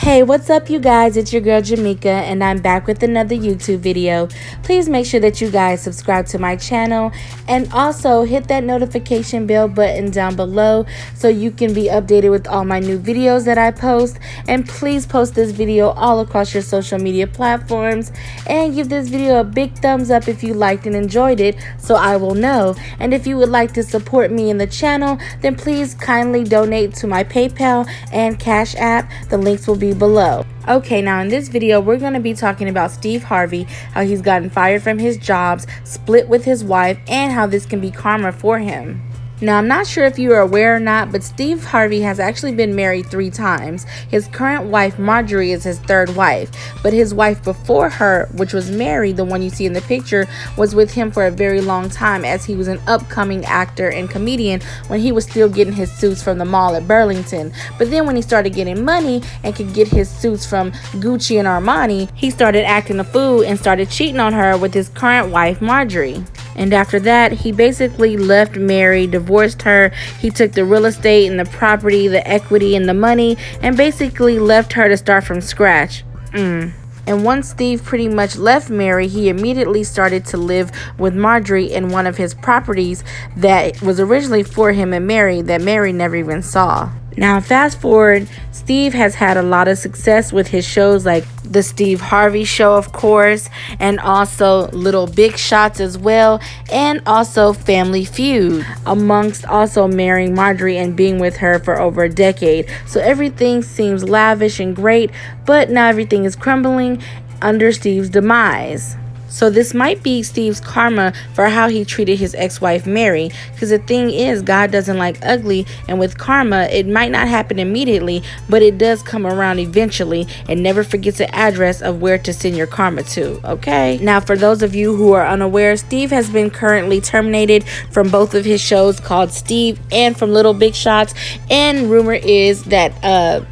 Hey, what's up you guys? It's your girl Jameka and I'm back with another YouTube video. Please make sure that you guys subscribe to my channel and also hit that notification bell button down below so you can be updated with all my new videos that I post. And please post this video all across your social media platforms and give this video a big thumbs up if you liked and enjoyed it so I will know. And if you would like to support me in the channel, then please kindly donate to my PayPal and Cash App. The links will be below. Okay, now in this video we're going to be talking about Steve Harvey, how he's gotten fired from his jobs, split with his wife, and how this can be karma for him. Now, I'm not sure if you are aware or not, but Steve Harvey has actually been married 3 times. His current wife, Marjorie, is his 3rd wife, but his wife before her, which was Mary, the one you see in the picture, was with him for a very long time as he was an upcoming actor and comedian when he was still getting his suits from the mall at Burlington. But then when he started getting money and could get his suits from Gucci and Armani, he started acting a fool and started cheating on her with his current wife, Marjorie. And after that, he basically left Mary, divorced her. He took the real estate and the property, the equity and the money, and basically left her to start from scratch. And once Steve pretty much left Mary, he immediately started to live with Marjorie in one of his properties that was originally for him and Mary that Mary never even saw. Now, fast forward, Steve has had a lot of success with his shows like The Steve Harvey Show, of course, and also Little Big Shots as well, and also Family Feud, amongst also marrying Marjorie and being with her for over a decade. So everything seems lavish and great, but now everything is crumbling under Steve's demise. So this might be Steve's karma for how he treated his ex-wife Mary, because the thing is, God doesn't like ugly, and with karma it might not happen immediately, but it does come around eventually. And never forget the address of where to send your karma to, okay? Now, for those of you who are unaware, Steve has been currently terminated from both of his shows called Steve and from Little Big Shots, and rumor is that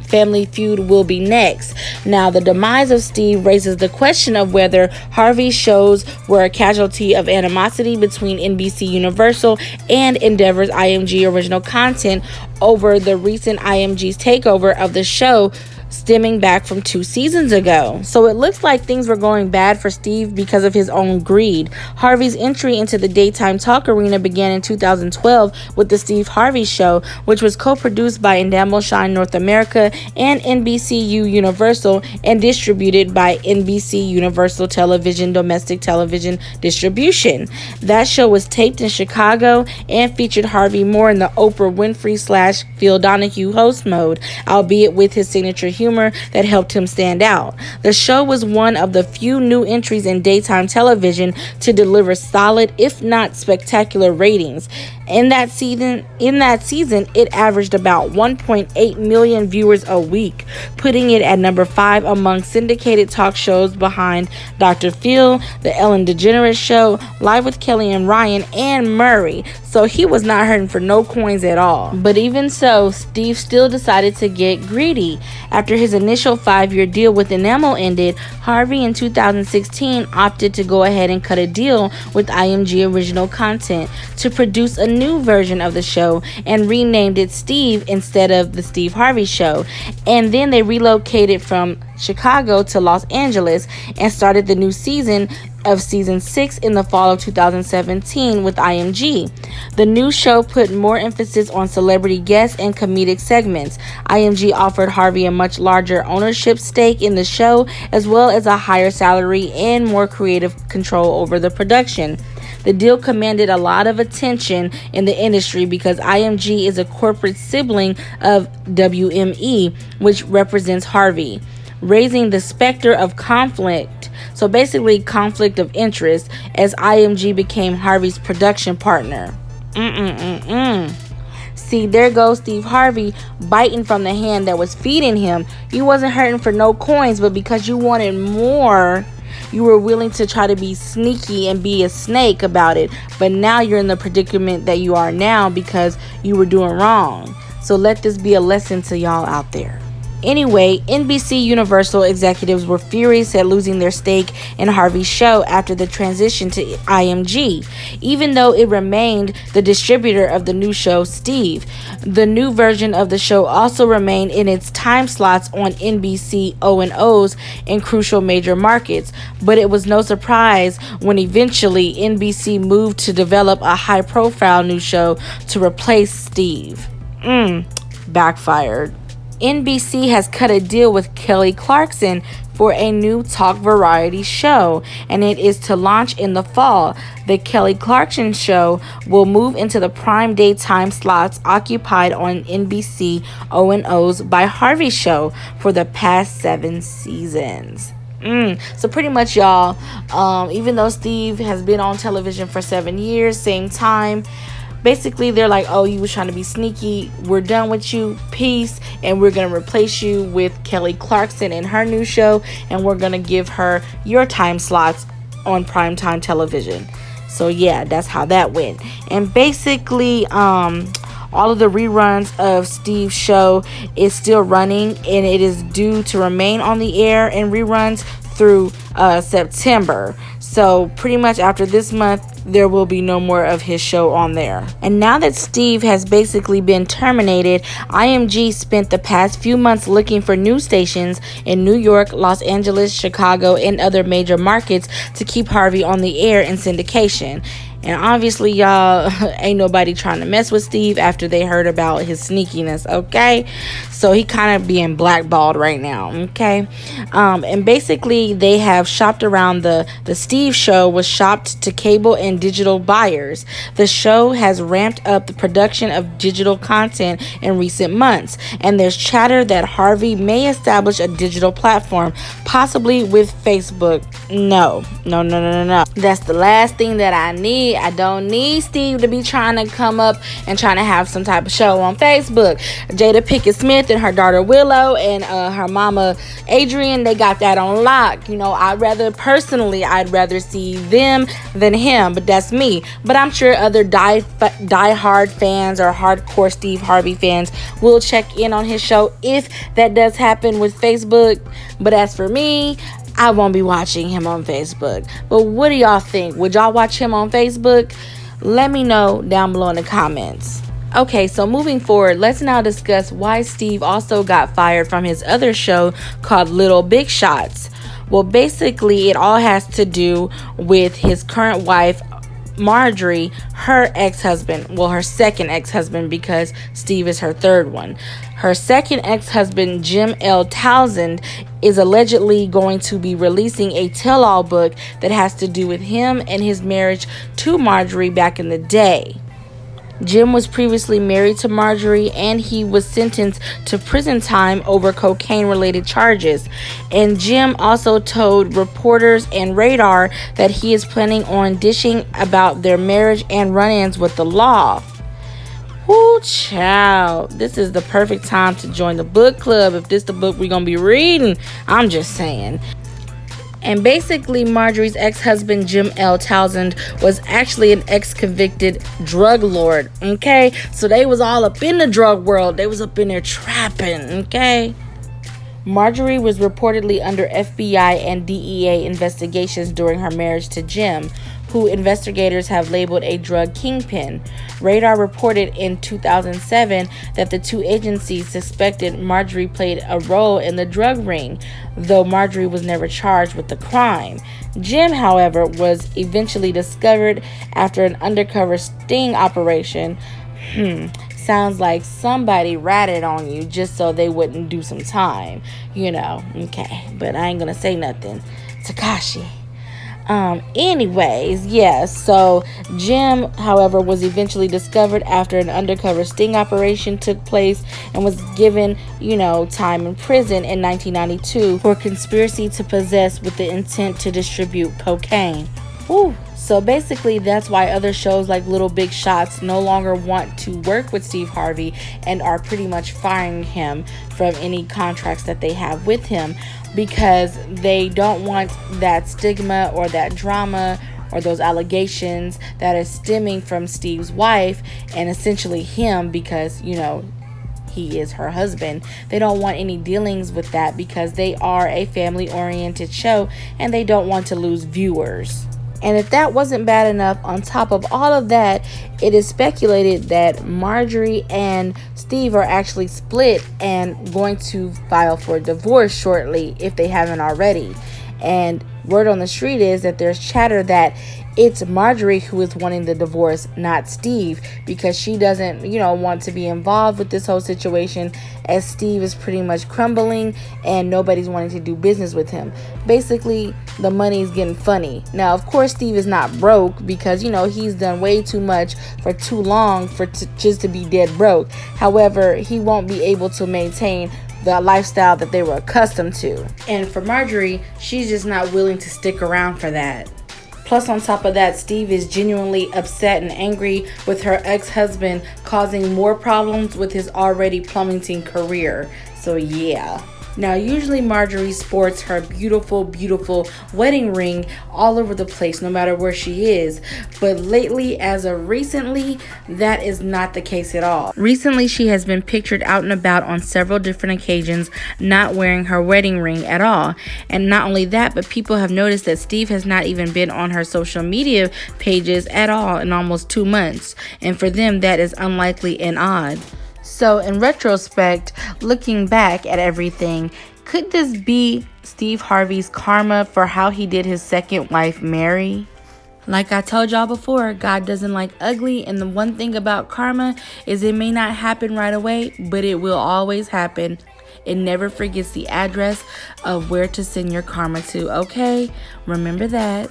Family Feud will be next. Now, the demise of Steve raises the question of whether Harvey's shows were a casualty of animosity between NBC Universal and Endeavor's IMG original content over the recent IMG's takeover of the show stemming back from 2 seasons ago. So it looks like things were going bad for Steve because of his own greed. Harvey's entry into the daytime talk arena began in 2012 with The Steve Harvey Show, which was co-produced by Endemol Shine North America and NBCU Universal and distributed by NBC Universal Television Domestic Television Distribution. That show was taped in Chicago and featured Harvey more in the Oprah Winfrey / Phil Donahue host mode, albeit with his signature humor that helped him stand out. The show was one of the few new entries in daytime television to deliver solid, if not spectacular, ratings. In that season, it averaged about 1.8 million viewers a week, putting it at number 5 among syndicated talk shows behind Dr. Phil, The Ellen DeGeneres Show, Live with Kelly and Ryan, and Murray. So he was not hurting for no coins at all. But even so, Steve still decided to get greedy. After his initial 5-year deal with Endemol ended, Harvey in 2016 opted to go ahead and cut a deal with IMG Original Content to produce a new version of the show and renamed it Steve instead of The Steve Harvey Show. And then they relocated from Chicago to Los Angeles and started the new season of season 6 in the fall of 2017 with IMG. The new show put more emphasis on celebrity guests and comedic segments. IMG offered Harvey a much larger ownership stake in the show, as well as a higher salary and more creative control over the production. The deal commanded a lot of attention in the industry because IMG is a corporate sibling of WME, which represents Harvey, raising the specter of conflict. So basically conflict of interest, as IMG became Harvey's production partner. See, there goes Steve Harvey biting from the hand that was feeding him. You wasn't hurting for no coins, but because you wanted more, you were willing to try to be sneaky and be a snake about it. But now you're in the predicament that you are now because you were doing wrong. So let this be a lesson to y'all out there. Anyway, NBC Universal executives were furious at losing their stake in Harvey's show after the transition to IMG, even though it remained the distributor of the new show, Steve. The new version of the show also remained in its time slots on NBC O&Os in crucial major markets, but it was no surprise when eventually NBC moved to develop a high-profile new show to replace Steve. Backfired. NBC has cut a deal with Kelly Clarkson for a new talk variety show, and it is to launch in the fall. The Kelly Clarkson show will move into the prime daytime slots occupied on NBC O&Os by Harvey show for the past 7 seasons. So pretty much, y'all, even though Steve has been on television for 7 years, same time, basically, they're like, oh, you was trying to be sneaky. We're done with you. Peace. And we're going to replace you with Kelly Clarkson in her new show. And we're going to give her your time slots on primetime television. So, yeah, that's how that went. And basically, all of the reruns of Steve's show is still running. And it is due to remain on the air in reruns through September. So pretty much after this month, there will be no more of his show on there. And now that Steve has basically been terminated, IMG spent the past few months looking for new stations in New York, Los Angeles, Chicago, and other major markets to keep Harvey on the air in syndication. And obviously, y'all, ain't nobody trying to mess with Steve after they heard about his sneakiness, okay? So he kind of being blackballed right now, okay? And basically, they have shopped around the Steve show was shopped to cable and digital buyers. The show has ramped up the production of digital content in recent months. And there's chatter that Harvey may establish a digital platform, possibly with Facebook. No. That's the last thing that I need. I don't need Steve to be trying to come up and trying to have some type of show on Facebook. Jada Pinkett Smith and her daughter Willow and her mama Adrian, they got that on lock. You know, I'd rather see them than him, but that's me. But I'm sure other die-hard fans or hardcore Steve Harvey fans will check in on his show if that does happen with Facebook. But as for me, I won't be watching him on Facebook. But what do y'all think? Would y'all watch him on Facebook? Let me know down below in the comments. Okay, so moving forward, let's now discuss why Steve also got fired from his other show called Little Big Shots. Well, basically, it all has to do with his current wife, Marjorie, her ex-husband, well, her second ex-husband, because Steve is her third one. Her second ex-husband, Jim L. Townsend, is allegedly going to be releasing a tell-all book that has to do with him and his marriage to Marjorie back in the day. Jim was previously married to Marjorie, and he was sentenced to prison time over cocaine-related charges. And Jim also told reporters and Radar that he is planning on dishing about their marriage and run-ins with the law. Whoo, child. This is the perfect time to join the book club if this is the book we're going to be reading. I'm just saying. And basically, Marjorie's ex-husband, Jim L. Townsend, was actually an ex-convicted drug lord, okay? So they was all up in the drug world. They was up in there trapping, okay? Marjorie was reportedly under FBI and DEA investigations during her marriage to Jim, who investigators have labeled a drug kingpin. Radar reported in 2007 that the two agencies suspected Marjorie played a role in the drug ring, though Marjorie was never charged with the crime. Jim, however, was eventually discovered after an undercover sting operation. Sounds like somebody ratted on you just so they wouldn't do some time. You know, okay, but I ain't gonna say nothing. Takashi. Anyways, so Jim, however, was eventually discovered after an undercover sting operation took place and was given, time in prison in 1992 for conspiracy to possess with the intent to distribute cocaine. Whew. So basically, that's why other shows like Little Big Shots no longer want to work with Steve Harvey and are pretty much firing him from any contracts that they have with him, because they don't want that stigma or that drama or those allegations that are stemming from Steve's wife and essentially him, because, he is her husband. They don't want any dealings with that because they are a family-oriented show and they don't want to lose viewers. And if that wasn't bad enough, on top of all of that, it is speculated that Marjorie and Steve are actually split and going to file for divorce shortly if they haven't already. And word on the street is that there's chatter that it's Marjorie who is wanting the divorce, not Steve, because she doesn't, want to be involved with this whole situation, as Steve is pretty much crumbling and nobody's wanting to do business with him. Basically, the money's getting funny. Now, of course, Steve is not broke because, he's done way too much for too long just to be dead broke. However, he won't be able to maintain the lifestyle that they were accustomed to. And for Marjorie, she's just not willing to stick around for that. Plus, on top of that, Steve is genuinely upset and angry with her ex-husband, causing more problems with his already plummeting career. So yeah. Now, usually Marjorie sports her beautiful, beautiful wedding ring all over the place, no matter where she is. But lately, as of recently, that is not the case at all. Recently, she has been pictured out and about on several different occasions, not wearing her wedding ring at all. And not only that, but people have noticed that Steve has not even been on her social media pages at all in almost 2 months. And for them, that is unlikely and odd. So in retrospect, looking back at everything, could this be Steve Harvey's karma for how he did his second wife, Mary? Like I told y'all before, God doesn't like ugly, and the one thing about karma is it may not happen right away, but it will always happen. It never forgets the address of where to send your karma to, okay? Remember that.